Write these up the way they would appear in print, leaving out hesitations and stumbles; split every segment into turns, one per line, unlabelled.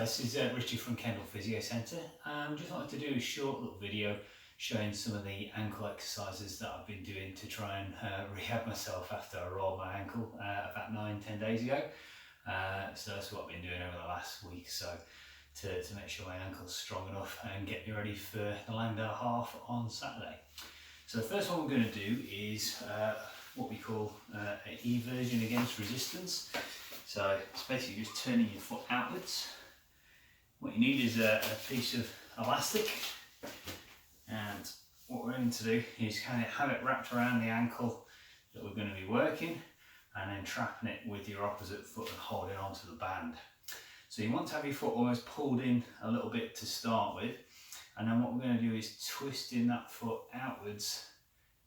this is Richard from Kendal Physio Centre. Just wanted to do a short little video showing some of the ankle exercises that I've been doing to try and rehab myself after I rolled my ankle about 9-10 days ago. So that's what I've been doing over the last week or so to make sure my ankle's strong enough and get me ready for the Langdale half on Saturday. So the first one we're going to do is what we call an eversion against resistance. So it's basically just turning your foot outwards. What you need is a piece of elastic, and what we're going to do is kind of have it wrapped around the ankle that we're going to be working, and then trapping it with your opposite foot and holding onto the band. So you want to have your foot almost pulled in a little bit to start with, and then what we're going to do is twisting that foot outwards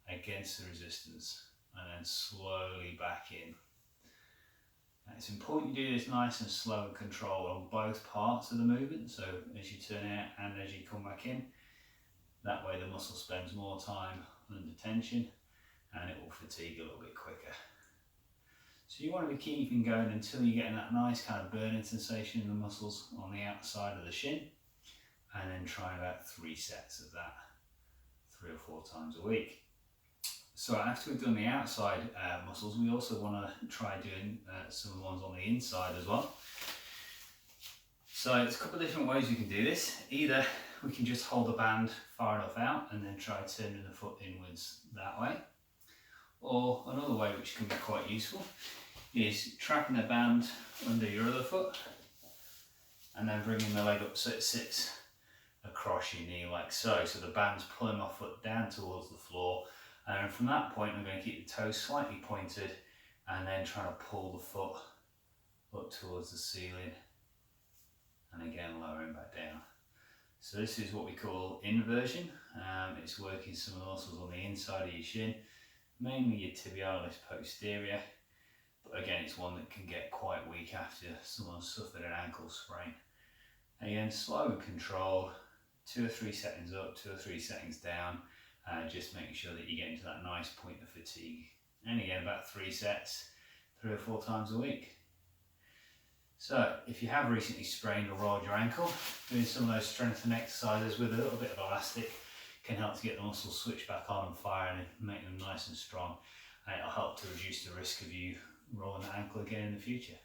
against the resistance and then slowly back in. Now it's important you do this nice and slow and controlled on both parts of the movement, so as you turn out and as you come back in. That way the muscle spends more time under tension and it will fatigue a little bit quicker. So you want to be keeping going until you're getting that nice kind of burning sensation in the muscles on the outside of the shin, and then try about 3 sets of that 3 or 4 times a week. So after we've done the outside muscles, we also want to try doing some of the ones on the inside as well. So there's a couple of different ways we can do this. Either we can just hold the band far enough out and then try turning the foot inwards that way. Or another way, which can be quite useful, is trapping the band under your other foot and then bringing the leg up so it sits across your knee like so. So the band's pulling my foot down towards the floor, and from that point I'm going to keep the toes slightly pointed and then trying to pull the foot up towards the ceiling and again lowering back down. So this is what we call inversion. It's working some of the muscles on the inside of your shin, mainly your tibialis posterior, but again it's one that can get quite weak after someone's suffered an ankle sprain. Again, slow and controlled, 2 or 3 settings up, 2 or 3 settings down, just making sure that you're getting to that nice point of fatigue. And again, about 3 sets, 3 or 4 times a week. So if you have recently sprained or rolled your ankle, doing some of those strengthening exercises with a little bit of elastic can help to get the muscles switched back on and firing and make them nice and strong, and it'll help to reduce the risk of you rolling that ankle again in the future.